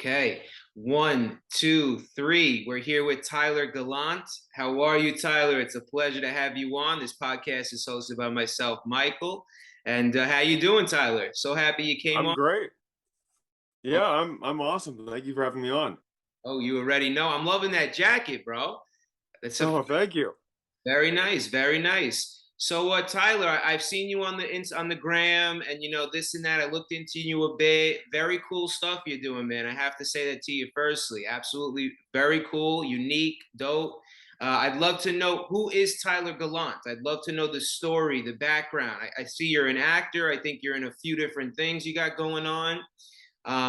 Okay. One, two, three. We're here with Tyler Gallant. How are you, Tyler? It's a pleasure to have you on. This podcast is hosted by myself, Michael. And how you doing, Tyler? So happy you came I'm on. great. Oh, Yeah, I'm awesome. Thank you for having me on. oh, you already know. I'm loving that jacket, bro. That's a Oh, thank you. very nice, very nice. So, Tyler, I've seen you on the gram, and this and that. I looked into you a bit. Very cool stuff you're doing, man. I have to say that to you firstly. Absolutely, very cool, unique, dope. I'd love to know who is Tyler Gallant. I'd love to know the story, the background. I see you're an actor. I think you're in a few different things you got going on.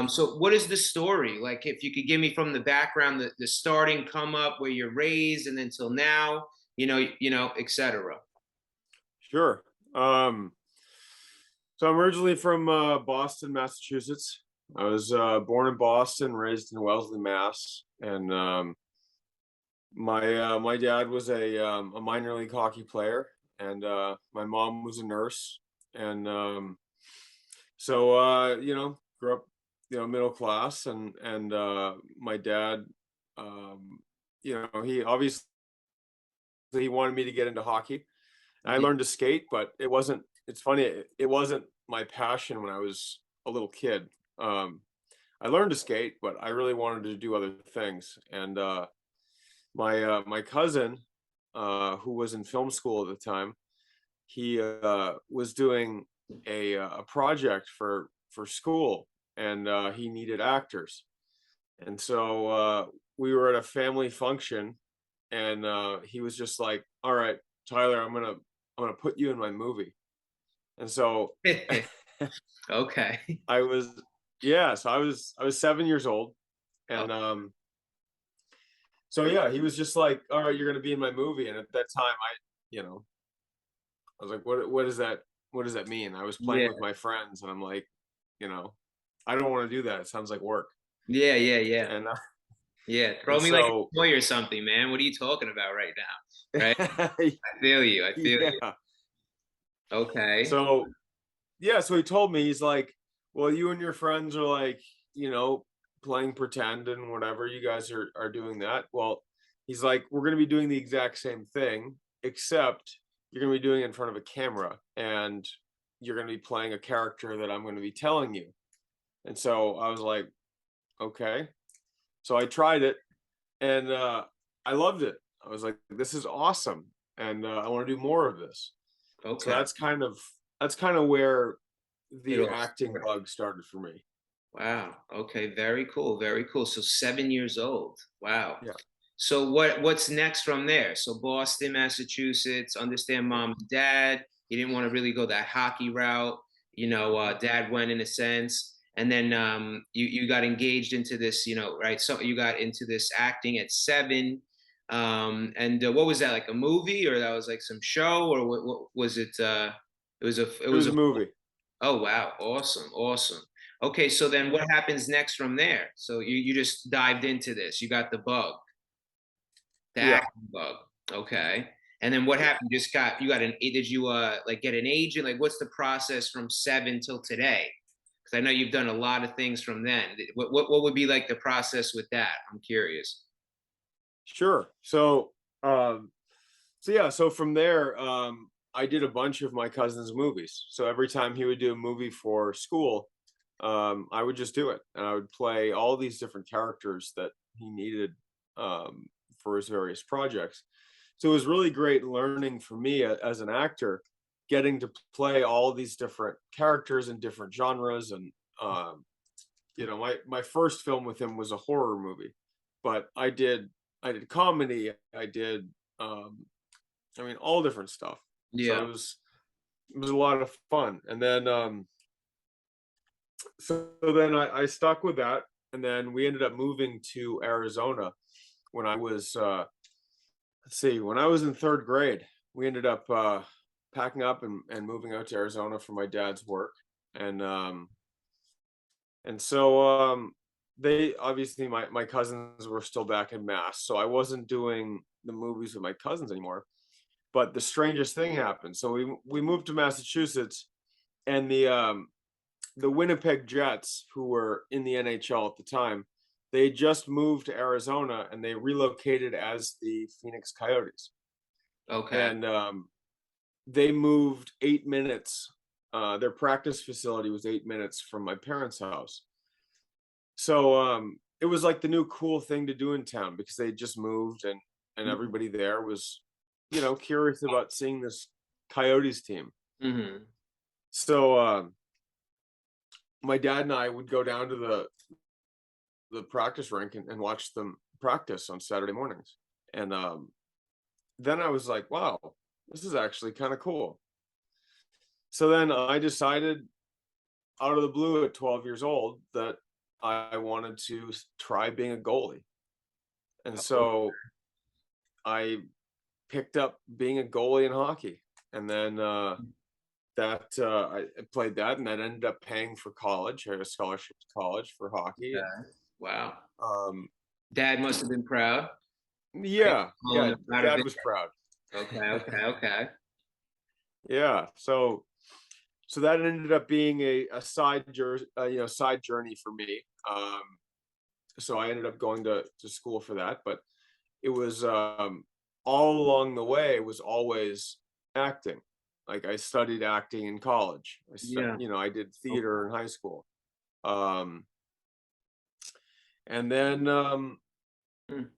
So what is the story? Like, if you could give me from the background, the starting come up, where you're raised, and then till now, etc. Sure. So I'm originally from Boston, Massachusetts. I was born in Boston, raised in Wellesley, Mass. And my dad was a minor league hockey player, and my mom was a nurse. And grew up, middle class, and my dad, he obviously he wanted me to get into hockey. I Yeah. learned to skate, but it's funny, it wasn't my passion when I was a little kid. Um, I learned to skate, but I really wanted to do other things. And my cousin, who was in film school at the time, he was doing a project for school, and he needed actors. And so we were at a family function, and he was just like, "All right, Tyler, I'm gonna put you in my movie." And so Okay. I was, yeah, so I was 7 years old, Oh, and so yeah, he was just like, "All right, you're gonna be in my movie." And at that time, you know, I was like, "What does that what does that mean?" I was playing yeah, with my friends, and I'm like, you know, I don't want to do that. It sounds like work. yeah, yeah, yeah, And yeah. Throw and me like so a toy or something, man. What are you talking about right now? Right? I feel you. I feel you. yeah. Okay. So yeah, so he told me, he's like, "Well, you and your friends are like, you know, playing pretend and whatever. You guys are doing that. Well," he's like, "we're going to be doing the exact same thing, except you're going to be doing it in front of a camera, and you're going to be playing a character that I'm going to be telling you." And so I was like, "Okay." So I tried it, and I loved it. I was like, "This is awesome, and I want to do more of this." So Okay. that's kind of where It the all acting started. bug started for me. Wow. Okay. Very cool. Very cool. So 7 years old. Wow. Yeah. So what's next from there? So Boston, Massachusetts, understand mom and dad. You didn't want to really go that hockey route. Dad went in a sense. And then you got engaged into this, right? So you got into this acting at seven. And what was that, like a movie, or that was like some show, or what was it? It It was was a a movie. Oh wow, awesome, awesome. Okay, so then what happens next from there? So you just dived into this. You got the bug, the Yeah. acting bug. Okay. And then what Yeah. happened? You got did you like get an agent? Like, what's the process from seven till today? Because I know you've done a lot of things from then. What would be like the process with that? I'm curious. Sure. So from there, I did a bunch of my cousin's movies. So every time he would do a movie for school, I would just do it, and I would play all these different characters that he needed um, for his various projects. So it was really great learning for me as an actor, getting to play all these different characters in different genres. And my first film with him was a horror movie, but I did comedy, I did all different stuff. So Yeah. it was a lot of fun. And then so then I stuck with that, and then we ended up moving to Arizona when I was let's see, when I was in third grade. We ended up packing up and moving out to Arizona for my dad's work. And so they obviously, my cousins were still back in Mass, so I wasn't doing the movies with my cousins anymore. But the strangest thing happened. So we moved to Massachusetts, and the Winnipeg Jets, who were in the NHL at the time, they just moved to Arizona and they relocated as the Phoenix Coyotes. Okay. And they moved 8 minutes. Their practice facility was 8 minutes from my parents' house. So it was like the new cool thing to do in town because they just moved, and everybody there was, curious about seeing this Coyotes team. Mm-hmm. So my dad and I would go down to the practice rink and watch them practice on Saturday mornings. And then I was like, wow, this is actually kind of cool. So then I decided out of the blue at 12 years old that I wanted to try being a goalie. And Oh, so I picked up being a goalie in hockey. And then I played that, and that ended up paying for college. I had a scholarship to college for hockey. And okay. Wow. um, Dad must have been proud. Right? yeah, Calling yeah, him out of dad it. was proud. Okay, okay, okay. Yeah, so that ended up being a side journey for me. So I ended up going to school for that, but it was all along the way it was always acting. Like I studied acting in college. Yeah. I did Okay. theater in high school. Um, and then Mm,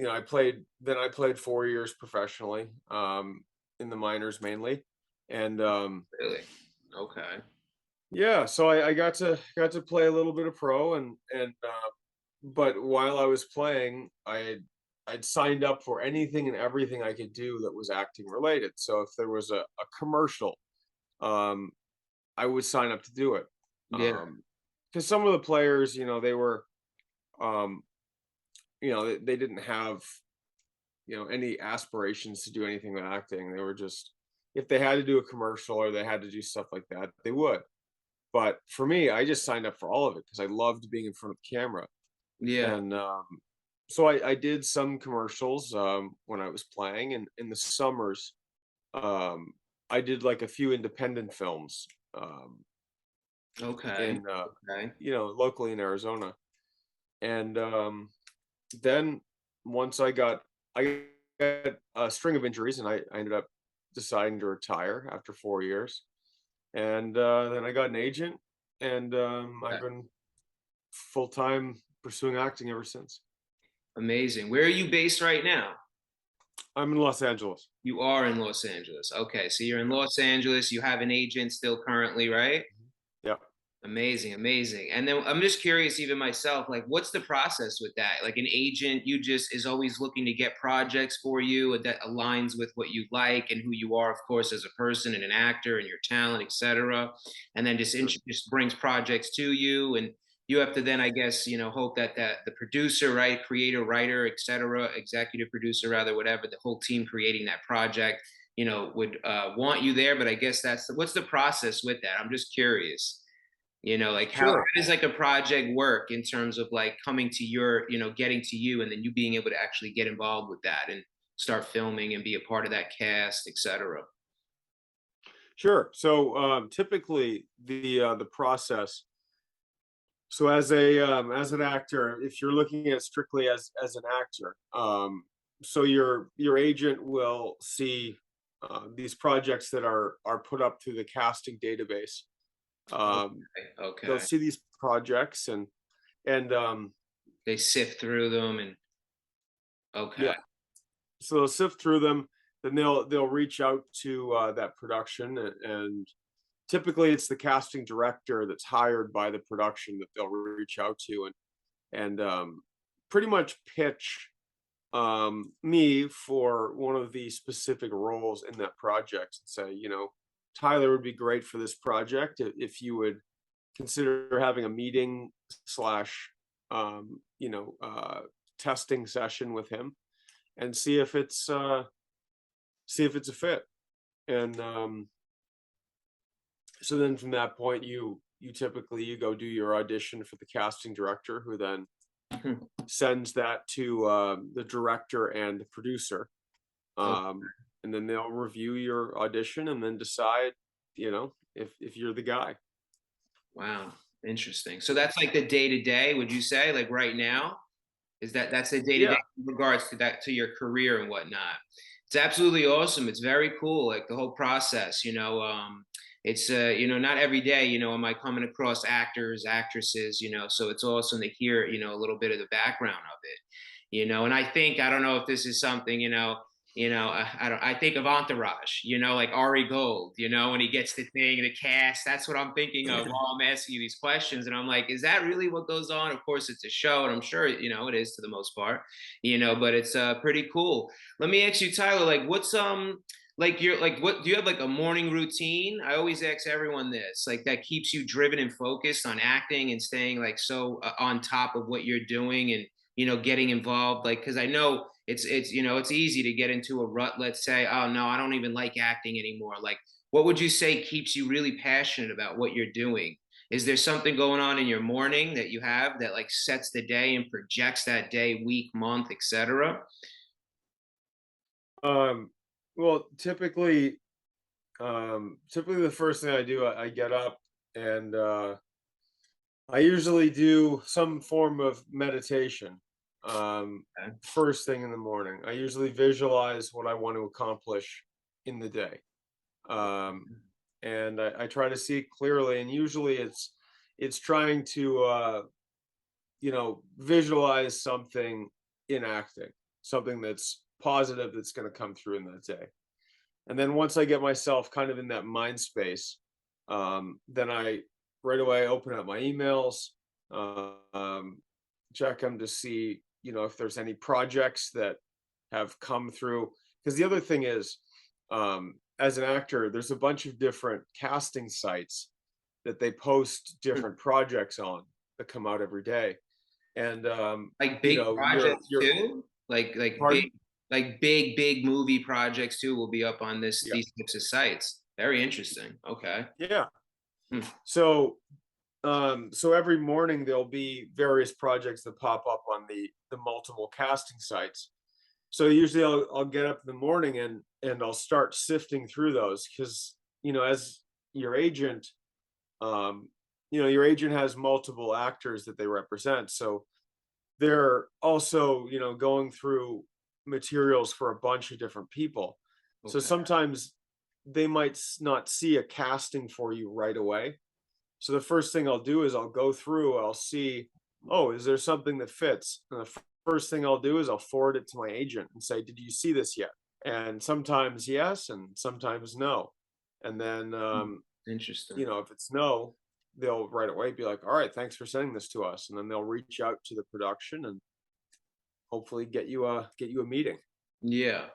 I played 4 years professionally, in the minors mainly. And really? Okay. yeah, so I got to play a little bit of pro, and but while I was playing, I'd signed up for anything and everything I could do that was acting related. So if there was a commercial, um, I would sign up to do it. Yeah. Because some of the players, they were, um, they didn't have, any aspirations to do anything with acting. They were just, if they had to do a commercial or they had to do stuff like that, they would. But for me, I just signed up for all of it because I loved being in front of the camera. Yeah. And so I did some commercials when I was playing, and in the summers, um, I did like a few independent films Okay. in Okay. locally in Arizona. And then once I got a string of injuries, and I ended up deciding to retire after 4 years. And then I got an agent, and I've been full time pursuing acting ever since. Amazing. Where are you based right now? I'm in Los Angeles. You are in Los Angeles. Okay, so you're in Los Angeles. You have an agent still currently, right? Yeah, Amazing, amazing. And then I'm just curious, even myself, like what's the process with that? Like an agent, you just is always looking to get projects for you that aligns with what you like and who you are, of course, as a person and an actor and your talent, etc. And then sure. just brings projects to you, and you have to then, I guess, hope that the producer, right, creator, writer, etc., executive producer, rather, whatever, the whole team creating that project, would want you there. But I guess what's the process with that? I'm just curious. Like how Sure. does like a project work in terms of like coming to your, getting to you and then you being able to actually get involved with that and start filming and be a part of that cast, etc. Sure. So typically the process. So as an actor, if you're looking at strictly as an actor, so your agent will see these projects that are put up through the casting database. Um, Okay. they'll Okay. see these projects, and They sift through them and okay. yeah, so they'll sift through them. Then they'll reach out to that production, and typically it's the casting director that's hired by the production that they'll reach out to, and pretty much pitch me for one of the specific roles in that project, and say, Tyler would be great for this project if you would consider having a meeting slash testing session with him and see if it's a fit. And so then from that point, you go do your audition for the casting director, who then sends that to the director and the producer. Oh, And then they'll review your audition and then decide, if you're the guy. wow. Interesting. So that's like the day to day, would you say, like right now? Is that's the day to day Yeah. in regards to that, to your career and whatnot? It's absolutely awesome. It's very cool, like the whole process. It's not every day. Am I coming across actors, actresses? So it's awesome to hear a little bit of the background of it. And I don't know if this is something I don't. I think of Entourage, like Ari Gold, when he gets the thing, the cast. That's what I'm thinking of while I'm asking you these questions, and I'm like, is that really what goes on? Of course, it's a show, and I'm sure it is to the most part, but it's pretty cool. Let me ask you, Tyler, like, what's like you're like what do you have like a morning routine? I always ask everyone this, like that keeps you driven and focused on acting and staying like so on top of what you're doing and getting involved, like, because I know it's easy to get into a rut. Let's say, oh no, I don't even like acting anymore. Like, what would you say keeps you really passionate about what you're doing? Is there something going on in your morning that you have that like sets the day and projects that day, week, month, etc.? Um, well, typically the first thing I do, I get up and I usually do some form of meditation. Okay. First thing in the morning, I usually visualize what I want to accomplish in the day. Um, and I try to see it clearly. And usually it's trying to visualize something in acting, something that's positive that's going to come through in that day. And then once I get myself kind of in that mind space, then I right away open up my emails, check them to see, if there's any projects that have come through. Because the other thing is, as an actor, there's a bunch of different casting sites that they post different projects on that come out every day. And Like big projects you're too, like big pardon? big movie projects too will be up on Yeah. these types of sites. Very interesting. Okay. Yeah. Hmm. So so every morning there'll be various projects that pop up on the multiple casting sites. So usually I'll get up in the morning and I'll start sifting through those because as your agent, um, your agent has multiple actors that they represent. So they're also going through materials for a bunch of different people. So Okay. sometimes they might not see a casting for you right away, so the first thing I'll do is I'll go through, I'll see, oh, is there something that fits? And the first thing I'll do is I'll forward it to my agent and say, did you see this yet? And sometimes yes, and sometimes no. And then, Hmm. Interesting. if it's no, they'll right away be like, all right, thanks for sending this to us. And then they'll reach out to the production and hopefully get you a meeting. Yeah.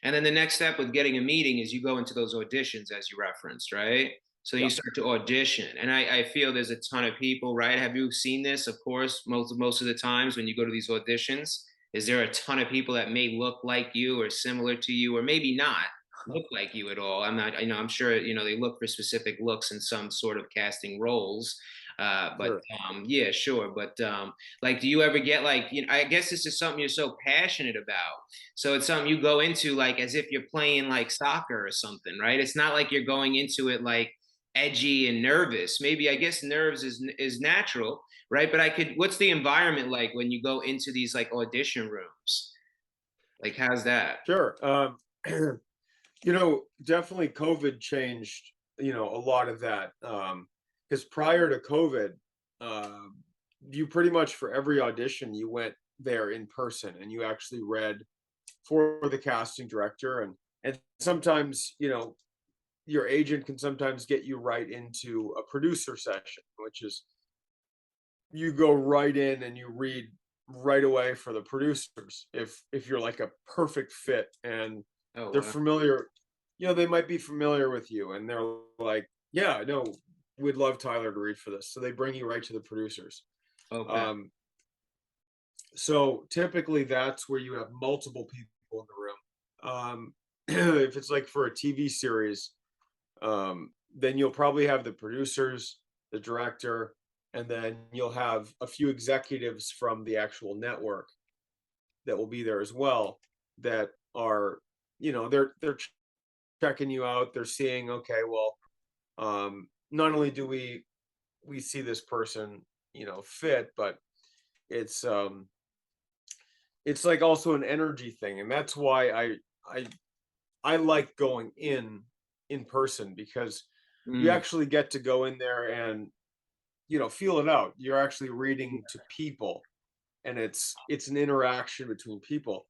And then the next step with getting a meeting is you go into those auditions as you referenced, right? So you Yep. start to audition. And I feel there's a ton of people, right? Have you seen this? Of course, most of the times when you go to these auditions, is there a ton of people that may look like you or similar to you, or maybe not look like you at all? I'm not, I'm sure, they look for specific looks in some sort of casting roles. But Sure. yeah, sure. But like, do you ever get like, I guess this is something you're so passionate about. So it's something you go into like as if you're playing like soccer or something, right? It's not like you're going into it like edgy and nervous. Maybe I guess nerves is natural, right? But what's the environment like when you go into these like audition rooms? Like how's that? Sure. Definitely COVID changed, a lot of that. Because prior to COVID, you pretty much for every audition you went there in person and you actually read for the casting director and sometimes, your agent can sometimes get you right into a producer session, which is you go right in and you read right away for the producers if you're like a perfect fit and Oh they're wow. familiar, they might be familiar with you and they're like, yeah, no, we'd love Tyler to read for this, so they bring you right to the producers. Okay. um so typically that's where you have multiple people in the room. If it's like for a TV series, then you'll probably have the producers, the director, and then you'll have a few executives from the actual network that will be there as well. That are, they're checking you out. They're seeing, okay, well, not only do we we see this person, fit, but it's um it's like also an energy thing, and that's why I I like going in person, because you Mm, actually get to go in there and feel it out. You're actually reading to people, and it's an interaction between people.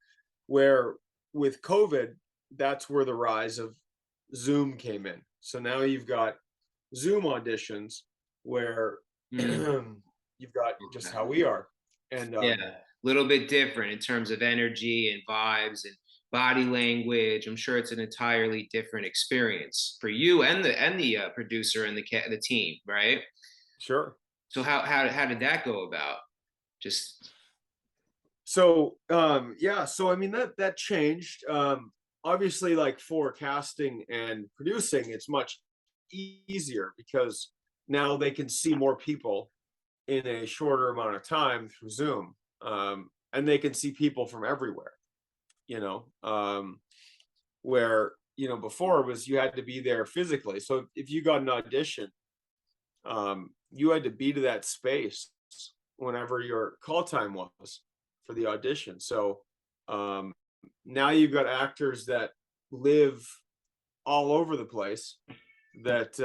Where with COVID, that's where the rise of Zoom came in. So now you've got Zoom auditions where mm, you've got just how okay. we are. And Yeah, a little bit different in terms of energy and vibes and body language. I'm sure it's an entirely different experience for you and the producer and the team, right? sure. So how did that go about? Just So yeah, so I mean that changed. Obviously, like for casting and producing, it's much easier because now they can see more people in a shorter amount of time through Zoom. And they can see people from everywhere, you know. Where before it was you had to be there physically. So if you got an audition, you had to be to that space whenever your call time was for the audition. So um, now you've got actors that live all over the place that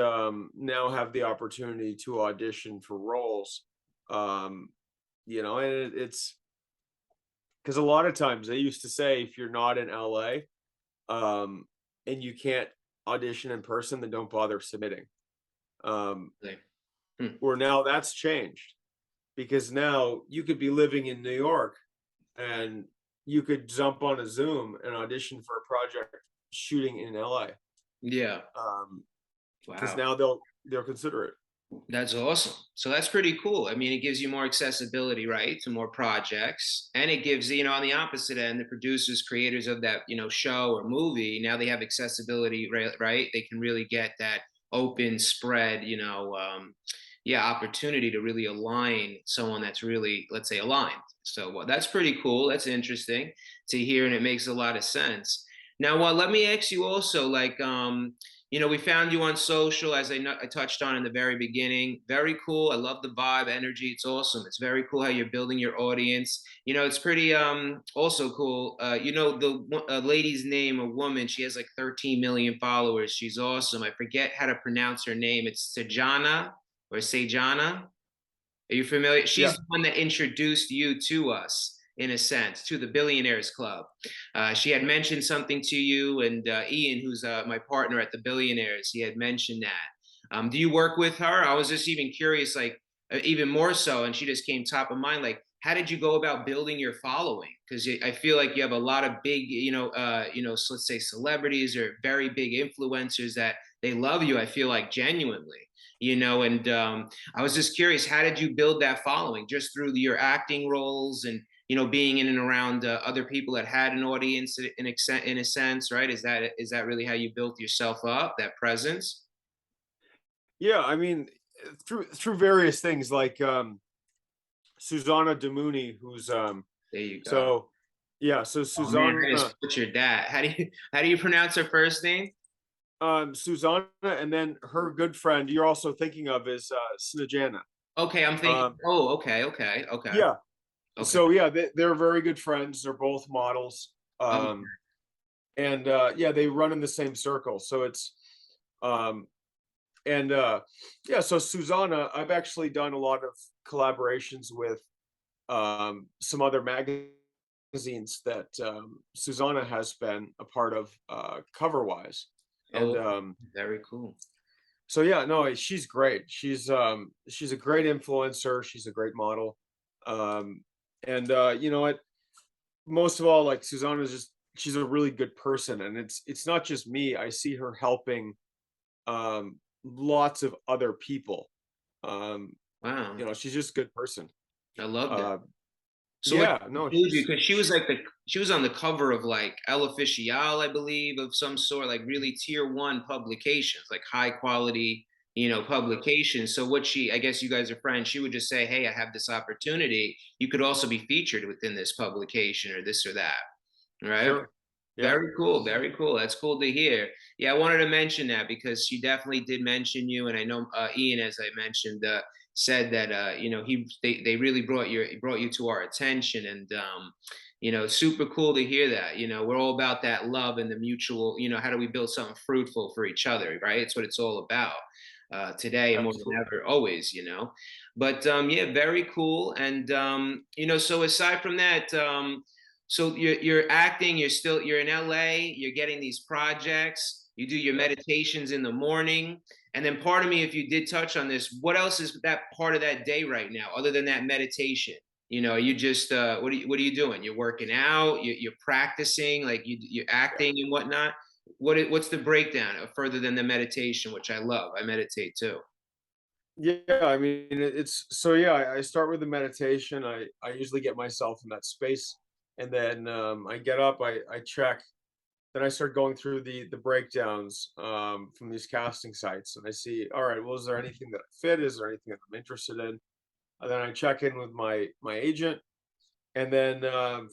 now have the opportunity to audition for roles. Um, and it's because a lot of times they used to say if you're not in LA and you can't audition in person, then don't bother submitting. Um, like, hmm, where now that's changed, because now you could be living in New York and you could jump on a Zoom and audition for a project shooting in LA. yeah. Because Wow. now they'll consider it. That's awesome. So that's pretty cool. I mean, it gives you more accessibility, right, to more projects. And it gives, on the opposite end, the producers, creators of that, show or movie, now they have accessibility, right? They can really get that open spread, yeah, opportunity to really align someone that's really, let's say, aligned. So well, that's pretty cool. That's interesting to hear, and it makes a lot of sense. Now, well, let me ask you also, like, we found you on social, as I touched on in the very beginning. Very cool. I love the vibe, energy. It's awesome. It's very cool how you're building your audience. It's pretty also cool. The lady's name, a woman, she has like 13 million followers. She's awesome. I forget how to pronounce her name. It's Sejana or Sejana. Are you familiar? Yeah, She's the one that introduced you to us, in a sense, to the Billionaires Club. She had mentioned something to you, and Ian, who's my partner at the Billionaires, he had mentioned that. Do you work with her? I was just even curious, like even more so, and she just came top of mind. Like, how did you go about building your following? Because I feel like you have a lot of big, so let's say celebrities or very big influencers that they love you. I feel like genuinely, and I was just curious, how did you build that following? Just through your acting roles and being in and around other people that had an audience in a sense, right? Is that really how you built yourself up, that presence? yeah. I mean, through various things like Susanna Demuni, who's There you go. so yeah, so Oh man, I Susanna just butchered that. How do you pronounce her first name? Susanna, and then her good friend you're also thinking of is Snejana. Okay, I'm thinking. Um, Oh, okay, okay, okay, yeah, okay. so yeah, they're very good friends. They're both models. Oh, And yeah, they run in the same circle. So it's um and yeah, so Susanna, I've actually done a lot of collaborations with some other magazines that Susanna has been a part of cover-wise. And oh, very cool. so yeah, no, she's great. She's a great influencer, she's a great model. Um and you know what? Most of all, like Susanna's just she's a really good person, and it's not just me. I see her helping lots of other people. Um, Wow, she's just a good person. I love that. Uh, So what yeah, no, include you? Because she was on the cover of like El Oficial, I believe, of some sort, like really tier one publications, like high quality, publications. So what I guess you guys are friends. She would just say, "Hey, I have this opportunity. You could also be featured within this publication or this or that." Right? sure. Yeah, Very cool. Very cool. That's cool to hear. Yeah, I wanted to mention that because she definitely did mention you, and I know Ian, as I mentioned, said that they really brought you to our attention, and super cool to hear that. We're all about that love and the mutual. How do we build something fruitful for each other, right? It's what it's all about today and more than absolutely. ever, always. But yeah, very cool. And so aside from that. So you're acting, you're in LA, you're getting these projects, you do your Yeah. meditations in the morning. And then part of me, if you did touch on this, what else is that part of that day right now, other than that meditation? You just what are you doing? You're working out, you're practicing, like you're acting and whatnot. What's the breakdown further than the meditation, which I love. I meditate too. Yeah, I mean, it's so yeah, I start with the meditation. I usually get myself in that space, and then I get up, I check, then I start going through the breakdowns from these casting sites, and I see, all right, well, is there anything that I fit? Is there anything that I'm interested in? And then I check in with my agent, and then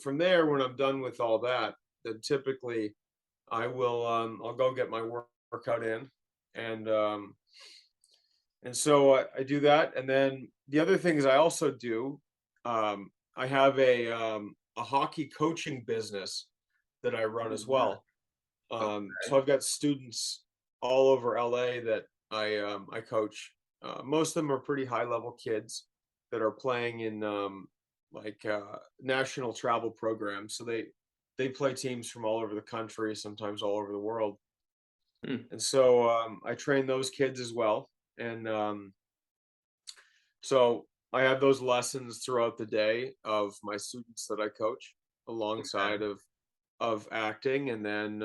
from there, when I'm done with all that, then typically I'll go get my workout in, and so I do that, and then the other things I also do, I have a hockey coaching business that I run Oh, as wow. well. So Okay. I've got students all over LA that I coach. Most of them are pretty high level kids that are playing in national travel programs. So they play teams from all over the country, sometimes all over the world. Hmm. And so I train those kids as well. And so I have those lessons throughout the day of my students that I coach alongside Okay. of acting, and then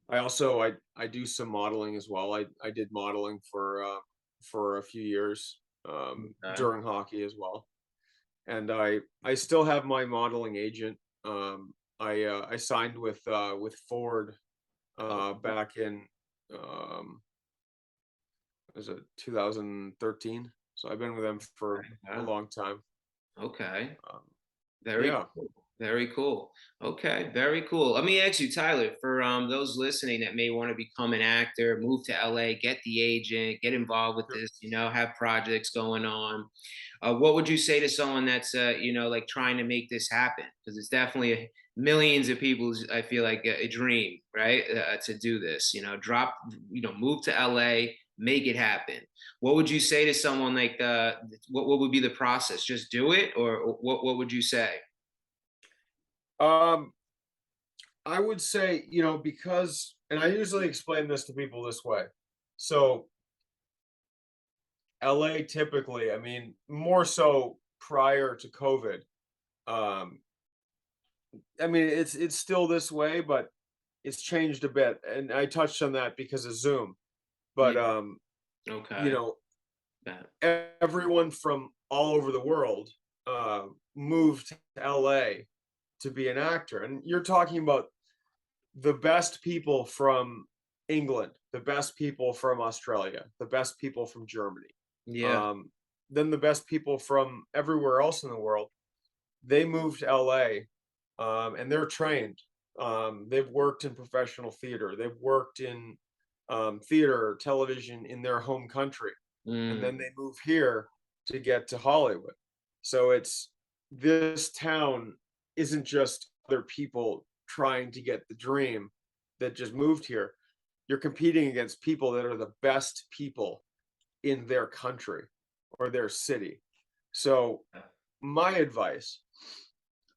I do some modeling as well. I did modeling for a few years Okay. during hockey as well, and I still have my modeling agent. I signed with Ford Okay. back in um, was it 2013? So I've been with them for a Wow. long time. Okay. Um, Very yeah, cool. Very cool. Okay, very cool. Let me ask you, Tyler, for those listening that may want to become an actor, move to LA, get the agent, get involved with sure. this, have projects going on. What would you say to someone that's like trying to make this happen? Because it's definitely millions of people's, I feel like a dream, right? To do this, move to LA, make it happen. What would you say to someone like what would be the process? Just do it, or what would you say? Um, I would say, because, and I usually explain this to people this way. So LA typically, I mean, more so prior to COVID. Um, I mean, it's still this way, but it's changed a bit. And I touched on that because of Zoom. But Yeah. you Okay. know, Yeah. everyone from all over the world moved to LA to be an actor. And you're talking about the best people from England, the best people from Australia, the best people from Germany, Yeah. um, then the best people from everywhere else in the world. They moved to LA, and they're trained. They've worked in professional theater. They've worked in theater, television in their home country, and then Mm. they move here to get to Hollywood. So it's this town isn't just other people trying to get the dream that just moved here. You're competing against people that are the best people in their country or their city. So my advice,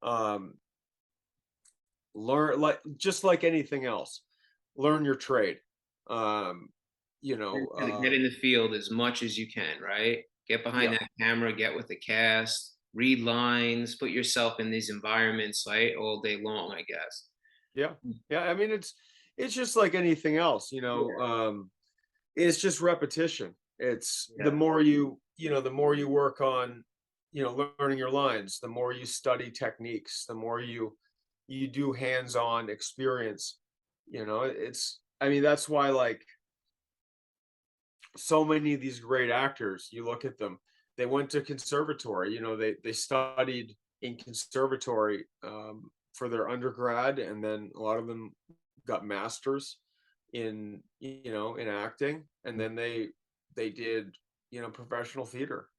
um, learn, like just like anything else, learn your trade. Um, you know, Get in the field as much as you can, right? Get behind yeah, that camera, get with the cast, read lines, put yourself in these environments, right, all day long, I guess. yeah, yeah. I mean, it's just like anything else, Yeah. it's just repetition. It's the Yeah. more the more you work on, learning your lines, the more you study techniques, the more you do hands-on experience. I mean, that's why, like, so many of these great actors, you look at them, they went to conservatory, they studied in conservatory, for their undergrad, and then a lot of them got masters in, in acting, and then they did, professional theater.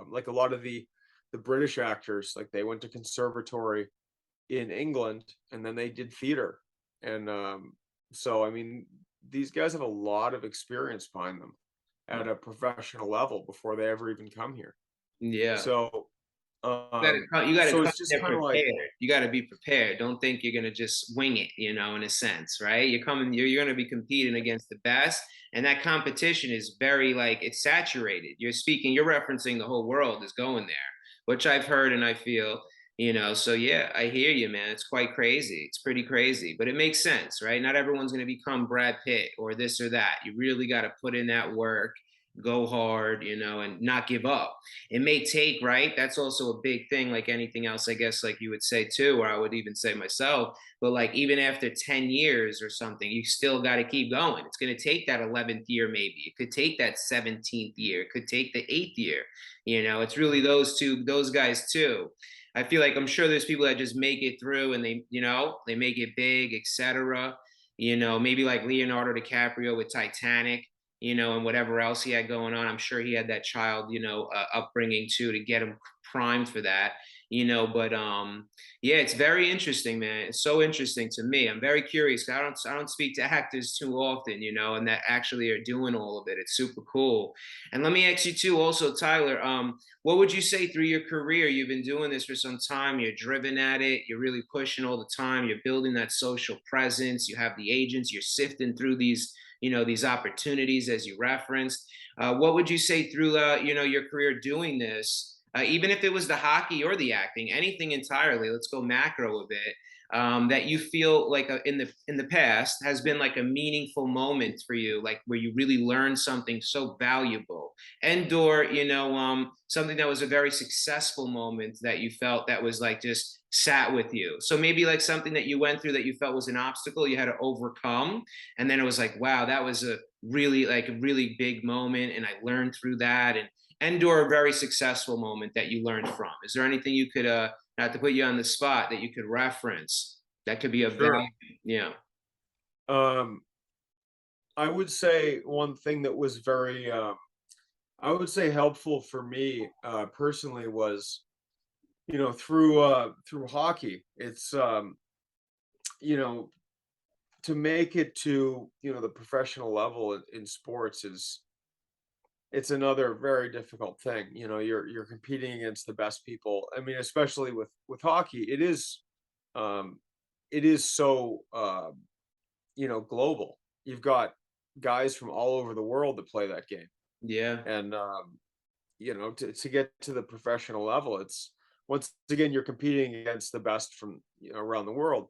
Like a lot of the British actors, like they went to conservatory in England, and then they did theater. And so, I mean, these guys have a lot of experience behind them at a professional level before they ever even come here. Yeah. So, You gotta so come it's just there kind of like, prepared. You gotta be prepared. Don't think you're gonna just wing it, in a sense, right? You're gonna be competing against the best, and that competition is very like it's saturated. You're referencing the whole world is going there, which I've heard and I feel, So yeah, I hear you, man. It's quite crazy. It's pretty crazy, but it makes sense, right? Not everyone's gonna become Brad Pitt or this or that. You really gotta put in that work, go hard, and not give up. It may take, right? That's also a big thing, like anything else, I guess, like you would say too, or I would even say myself. But like even after 10 years or something, you still got to keep going. It's going to take that 11th year, maybe. It could take that 17th year. It could take the 8th year. It's really those guys too. I feel like I'm sure there's people that just make it through and they make it big, etc. Maybe like Leonardo DiCaprio with Titanic, and whatever else he had going on. I'm sure he had that child, upbringing too to get him primed for that, But yeah, it's very interesting, man. It's so interesting to me. I'm very curious. I don't speak to actors too often, and that actually are doing all of it. It's super cool. And let me ask you too, also, Tyler. What would you say through your career? You've been doing this for some time. You're driven at it. You're really pushing all the time. You're building that social presence. You have the agents. You're sifting through these opportunities as you referenced. What would you say through your career doing this, even if it was the hockey or the acting, anything entirely? Let's go macro a bit. That you feel like in the past has been like a meaningful moment for you, like where you really learned something so valuable, and or something that was a very successful moment that you felt that was like just sat with you. So maybe like something that you went through that you felt was an obstacle you had to overcome, and then it was like, wow, that was a really big moment, and I learned through that, and or a very successful moment that you learned from. Is there anything you could not to put you on the spot that you could reference that could be of value? sure. Yeah. Um, I would say one thing that was very, I would say helpful for me, personally was, through hockey. It's, you know, to make it to, the professional level in sports is, it's another very difficult thing. You're competing against the best people. I mean, especially with hockey, um, it is so, global. You've got guys from all over the world that play that game. Yeah. And to get to the professional level, it's, once again, you're competing against the best from, around the world.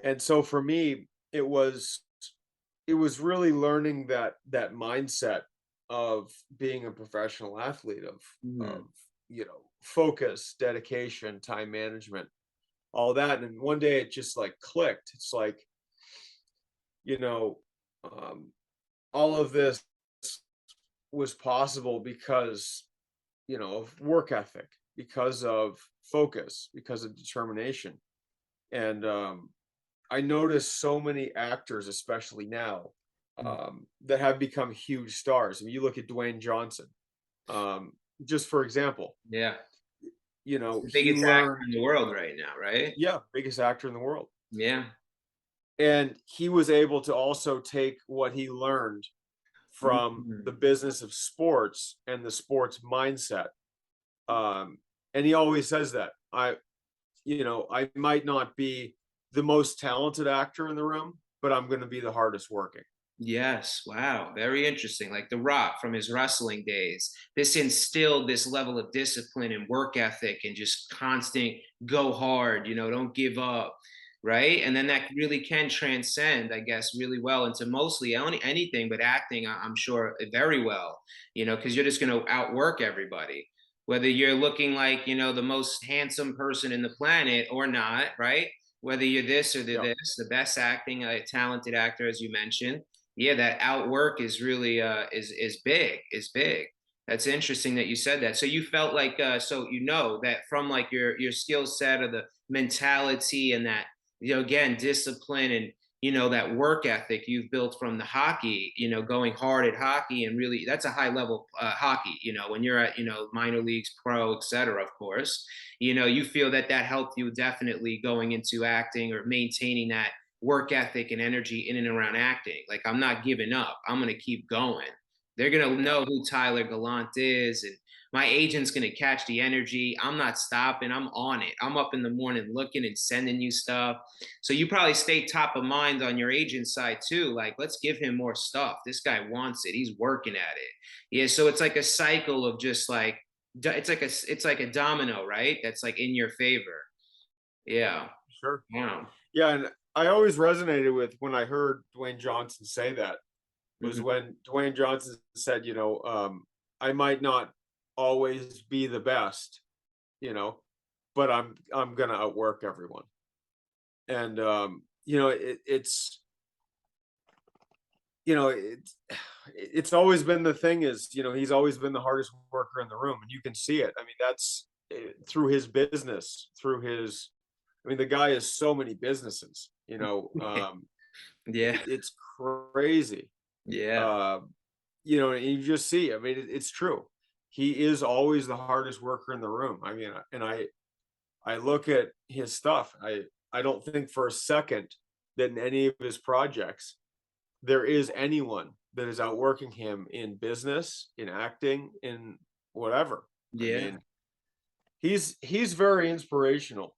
And so for me, it was really learning that mindset of being a professional athlete, of Mhm. focus, dedication, time management, all that. And one day it just like clicked. It's like, you know um, all of this was possible because, of work ethic, because of focus, because of determination. And I notice so many actors, especially now, that have become huge stars. I mean, you look at Dwayne Johnson, um, just for example. Yeah. He's the He biggest actor learned, in the world right now, right? yeah, biggest actor in the world, Yeah. and he was able to also take what he learned from the Mhm. business of sports and the sports mindset. Um, and he always says that I might not be the most talented actor in the room, but I'm going to be the hardest working. Yes. Wow. Very interesting. Like The Rock from his wrestling days. This instilled this level of discipline and work ethic and just constant go hard, don't give up. Right. And then that really can transcend, I guess, really well into mostly anything but acting, I'm sure very well, because you're just going to outwork everybody. Whether you're looking like, the most handsome person in the planet or not, right? Whether you're this or Yeah. this, the best acting, a talented actor, as you mentioned, yeah, that outwork is really is big, is big. That's interesting that you said that. So you felt like, so you know that from like your skill set or the mentality and that, again, discipline and that work ethic you've built from the hockey, going hard at hockey, and really that's a high level hockey. When you're at minor leagues, pro, etc. Of course, you feel that that helped you definitely going into acting or maintaining that work ethic and energy in and around acting. Like, I'm not giving up. I'm gonna keep going. They're gonna Yeah, know who Tyler Gallant is, and my agent's gonna catch the energy. I'm not stopping. I'm on it. I'm up in the morning looking and sending you stuff. So you probably stay top of mind on your agent side too. Like, let's give him more stuff. This guy wants it. He's working at it. Yeah. So it's like a cycle of just like it's like a domino, right? That's like in your favor. Yeah. sure. Wow. Yeah, and I always resonated with when I heard Dwayne Johnson say that, was Mhm. when Dwayne Johnson said, I might not always be the best, you know, but I'm gonna outwork everyone. And it's it's it's always been the thing is, he's always been the hardest worker in the room, and you can see it. I mean, that's through his business, through his. I mean, the guy has so many businesses. Yeah. It's crazy. Yeah. Uh, and you just see. I mean, it's true. He is always the hardest worker in the room. I mean, and I look at his stuff. I don't think for a second that in any of his projects there is anyone that is outworking him in business, in acting, in whatever. I Yeah. mean, he's very inspirational.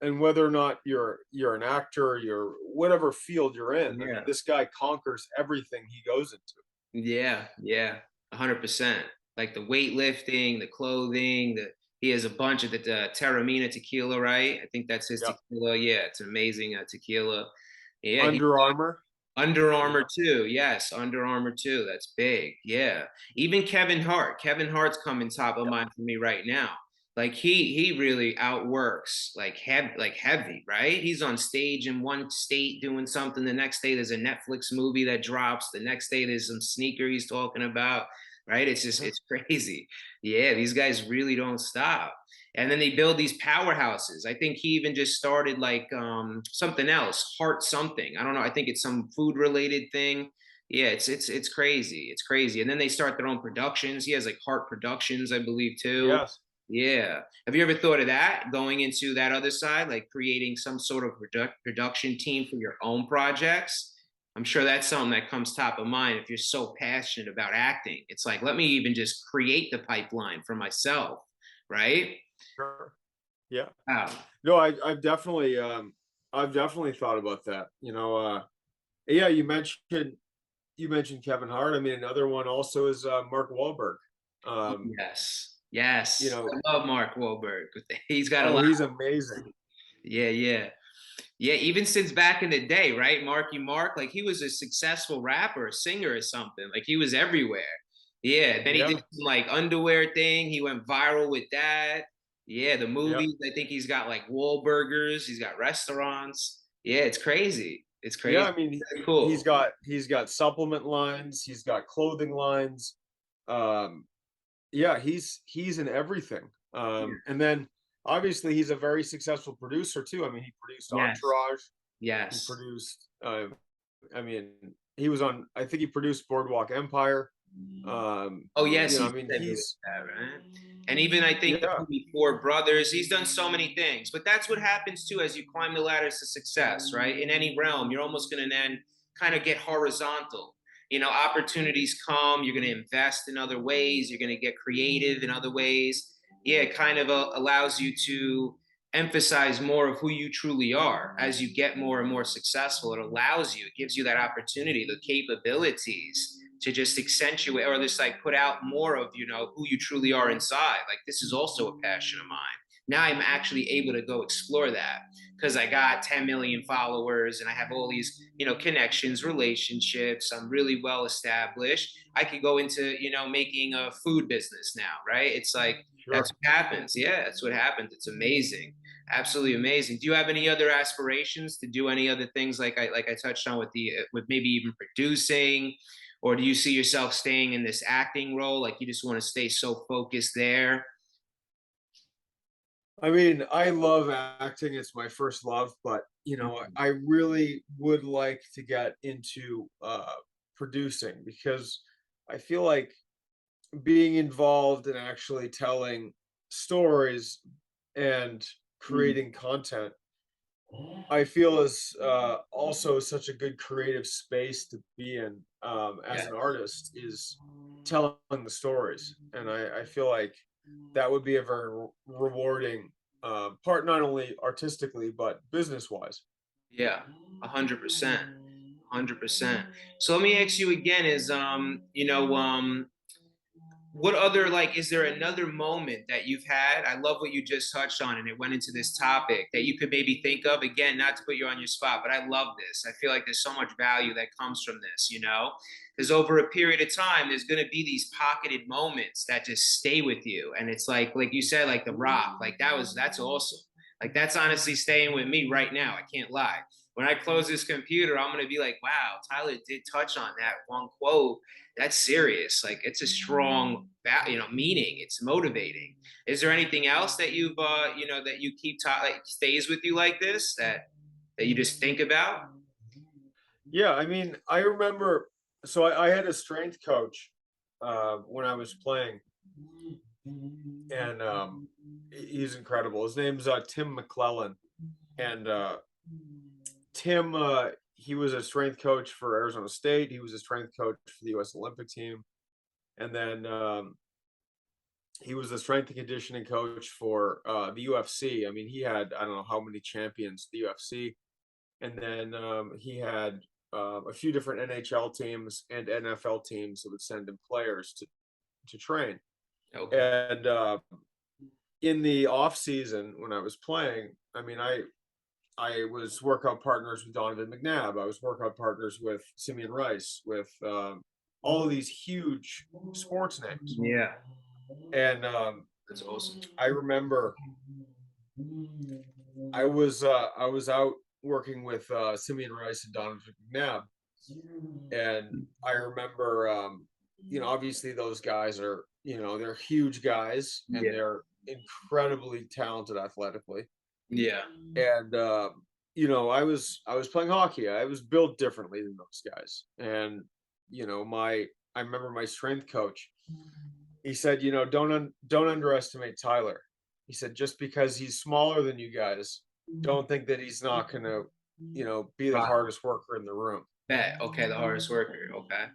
And whether or not you're an actor, you're whatever field you're in, I mean, Yeah. this guy conquers everything he goes into. Yeah, yeah, 100%. Like the weightlifting, the clothing, he has a bunch of the Terramina tequila, right? I think that's his Yep. tequila. Yeah, it's amazing tequila. Yeah, he Under Armour. Under Yeah. Armour too. Yes, Under Armour too. That's big. Yeah. Even Kevin Hart. Kevin Hart's coming top of Yep. mind for me right now. Like he really outworks like heavy, right? He's on stage in one state doing something. The next day there's a Netflix movie that drops. The next day there's some sneaker he's talking about, right? Yeah. It's crazy. Yeah, these guys really don't stop. And then they build these powerhouses. I think he even just started like something else, Heart something. I don't know. I think it's some food related thing. Yeah, it's crazy. It's crazy. And then they start their own productions. He has like Heart Productions, I believe, too. Yes. Yeah. Have you ever thought of that, going into that other side, like creating some sort of production team for your own projects? I'm sure that's something that comes top of mind if you're so passionate about acting. It's like, let me even just create the pipeline for myself, right? Sure. Yeah. Wow. No, I've definitely thought about that. Yeah, you mentioned Kevin Hart. I mean, another one also is Mark Wahlberg. Um, Yes. you Yes. know, I love Mark Wahlberg. He's got a oh, lot. he's amazing. Yeah, yeah. Yeah, even since back in the day, right? Marky Mark, like he was a successful rapper, singer, or something. Like he was everywhere. Yeah. Then he did Yeah, some like underwear thing. He went viral with that. Yeah, the yeah, movies. I think he's got like Wahlburgers. He's got restaurants. Yeah, it's crazy. It's yeah. crazy. I mean, Very he's cool. got supplement lines. He's got clothing lines. Um, yeah, he's in everything. Yeah. And then obviously he's a very successful producer too. I mean, he produced Yes. Entourage. He Yes. produced. I mean, he was on. I think he produced Boardwalk Empire. Oh yes, I he mean, did do that, right? And even I think the yeah, movie Four Brothers, he's done so many things. But that's what happens too as you climb the ladders to success, right? In any realm, you're almost going to then kind of get horizontal. Opportunities come. You're going to invest in other ways. You're going to get creative in other ways. Yeah, it kind of allows you to emphasize more of who you truly are as you get more and more successful. It allows you, it gives you that opportunity, the capabilities to just accentuate or just like put out more of who you truly are inside. Like, this is also a passion of mine. Now I'm actually able to go explore that because I got 10 million followers and I have all these connections, relationships. I'm really well established. I could go into making a food business now, right? It's like that's sure. what happens. Yeah, that's what happens. It's amazing. Absolutely amazing. Do you have any other aspirations to do any other things like I touched on with the with maybe even producing or do you see yourself staying in this acting role? Like you just want to stay so focused there? I mean, I love acting. It's my first love, but I really would like to get into producing because I feel like being involved in actually telling stories and Mm, creating content, I feel is also such a good creative space to be in as yeah. an artist is telling the stories, and I feel like that would be a very rewarding part, not only artistically but business wise. Yeah, 100%. 100%. So let me ask you again is what other, like, is there another moment that you've had? I love what you just touched on and it went into this topic that you could maybe think of, again, not to put you on your spot, but I love this. I feel like there's so much value that comes from this, because over a period of time there's going to be these pocketed moments that just stay with you, and it's like you said, like The Rock, like that's awesome. Like that's honestly staying with me right now, I can't lie. When I close this computer, I'm going to be like, wow, Tyler did touch on that one quote. That's serious. Like it's a strong, meaning. It's motivating. Is there anything else that that you keep like stays with you like this, that you just think about? Yeah, I mean, I remember. So I had a strength coach when I was playing, and he's incredible. His name's Tim McClellan, and Tim, he was a strength coach for Arizona State. He was a strength coach for the U.S. Olympic team, and then he was a strength and conditioning coach for the UFC. I mean, he had I don't know how many champions the UFC, and then he had a few different NHL teams and NFL teams that would send him players to train. Okay. And in the off season when I was playing, I mean, I was workout partners with Donovan McNabb. I was workout partners with Simeon Rice, with all of these huge sports names. Yeah, And that's awesome. I remember I was out working with Simeon Rice and Donovan McNabb, and I remember obviously those guys are they're huge guys and Yeah, they're incredibly talented athletically. yeah, And I was playing hockey. I was built differently than those guys. And my I remember my strength coach, he said, don't underestimate Tyler. He said, just because he's smaller than you guys, don't think that he's not gonna, be the right. hardest worker in the room. Bet. Okay, the hardest worker. Okay.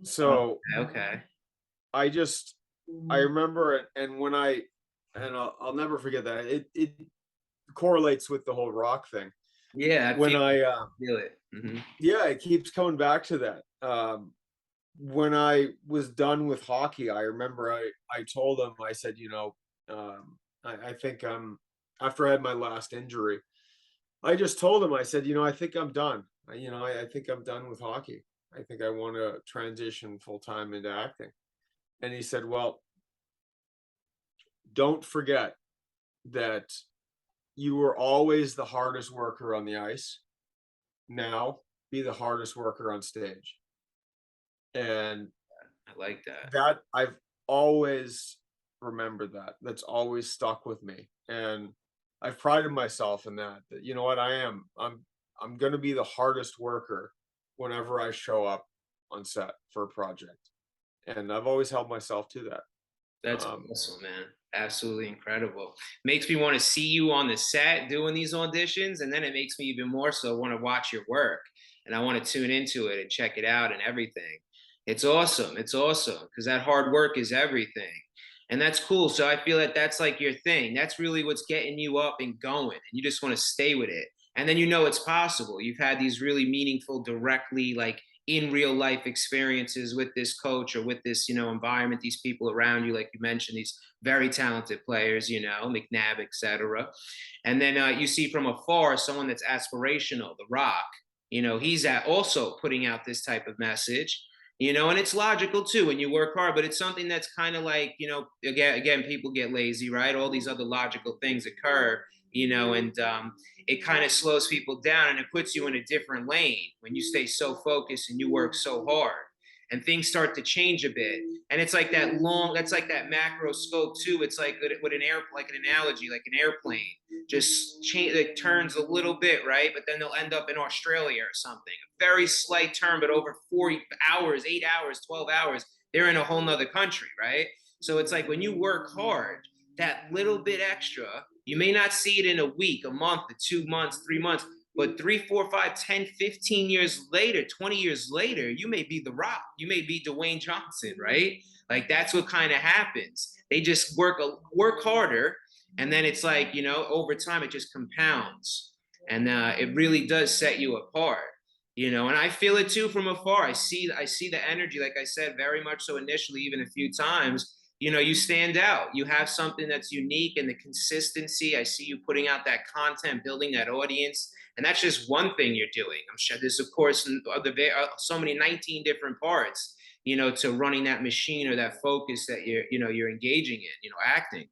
So Okay. I remember it, and I'll never forget that. It correlates with the whole rock thing. Yeah, When I feel it. Hmm. Yeah, it keeps coming back to that. When I was done with hockey, I remember I told him, I said, I think I'm after I had my last injury, I just told him, I said, I think I'm done. I think I'm done with hockey. I think I want to transition full time into acting. And he said, well, don't forget that you were always the hardest worker on the ice. Now be the hardest worker on stage. And I like that. that I've always remembered that. That's always stuck with me. And I've prided myself in that. That you know what I am. I'm going to be the hardest worker whenever I show up on set for a project. And I've always held myself to that. That's Um, awesome, man. Absolutely incredible. Makes me want to see you on the set doing these auditions, and then it makes me even more so want to watch your work, and I want to tune into it and check it out and everything. It's awesome. It's awesome because that hard work is everything. And that's cool. So I feel that that's like your thing. That's really what's getting you up and going, and you just want to stay with it. And then it's possible. You've had these really meaningful, directly like in real life experiences with this coach or with this environment, these people around you, like you mentioned, these very talented players, McNabb, etc. And then you see from afar someone that's aspirational, The Rock. He's also putting out this type of message. And it's logical too when you work hard, but it's something that's kind of like, again, people get lazy, right? All these other logical things occur, and it kind of slows people down and it puts you in a different lane when you stay so focused and you work so hard. and things start to change a bit. And it's like that long, that's like that macro scope too. It's like with an air, like an analogy, like an airplane just change, it turns a little bit, right? But then they'll end up in Australia or something. A very slight turn, but over 40 hours, 8 hours, 12 hours, they're in a whole nother country, right? So it's like when you work hard, that little bit extra, you may not see it in a week, a month, 2 months, 3 months, but 3, 4, 5, 10, 15 years later, 20 years later, you may be The Rock. You may be Dwayne Johnson, right? Like that's what kind of happens. They just work harder, and then it's like, over time it just compounds, and it really does set you apart. And I feel it too from afar. I see the energy, like I said, very much so initially, even a few times. You stand out. You have something that's unique, and the consistency. I see you putting out that content, building that audience, and that's just one thing you're doing. I'm sure there's, of course, so many 19 different parts, to running that machine or that focus that you're engaging in, acting.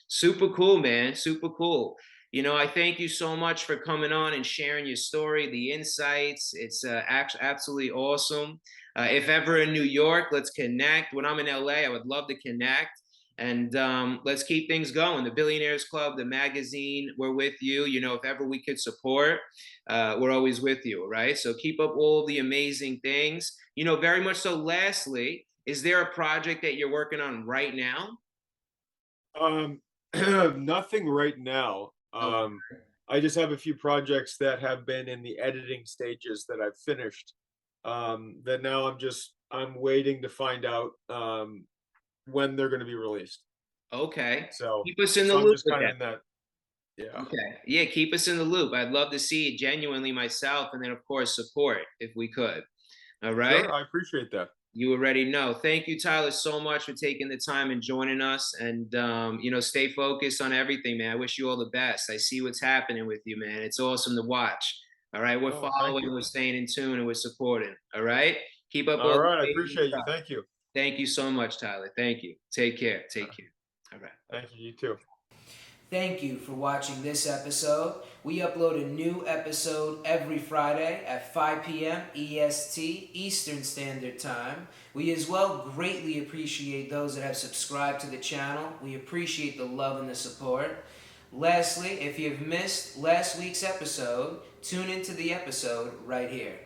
Super cool, man. Super cool. I thank you so much for coming on and sharing your story, the insights. It's absolutely awesome. If ever in New York, let's connect. When I'm in LA, I would love to connect. And let's keep things going. The Billionaires Club, the magazine, we're with you. If ever we could support, we're always with you, right? So keep up all the amazing things. Very much so. Lastly, is there a project that you're working on right now? Um, nothing right now. Oh, I just have a few projects that have been in the editing stages that I've finished. That now I'm waiting to find out when they're going to be released. okay. So Keep us in the so I'm loop just with kind of that. in that. Yeah. Okay. Yeah, keep us in the loop. I'd love to see it genuinely myself, and then of course support if we could. All right. Sure, I appreciate that. You already know. Thank you, Tyler, so much for taking the time and joining us. And stay focused on everything, man. I wish you all the best. I see what's happening with you, man. It's awesome to watch. All right. We're Oh, thank following, you. we're staying in tune, and we're supporting. All right. Keep up All all the right, I amazing appreciate you. stuff. Thank you. Thank you so much, Tyler. Thank you. Take care. Take care. All right. Thank you. You too. Thank you for watching this episode. We upload a new episode every Friday at 5 p.m. EST, Eastern Standard Time. We as well greatly appreciate those that have subscribed to the channel. We appreciate the love and the support. Lastly, if you've missed last week's episode, tune into the episode right here.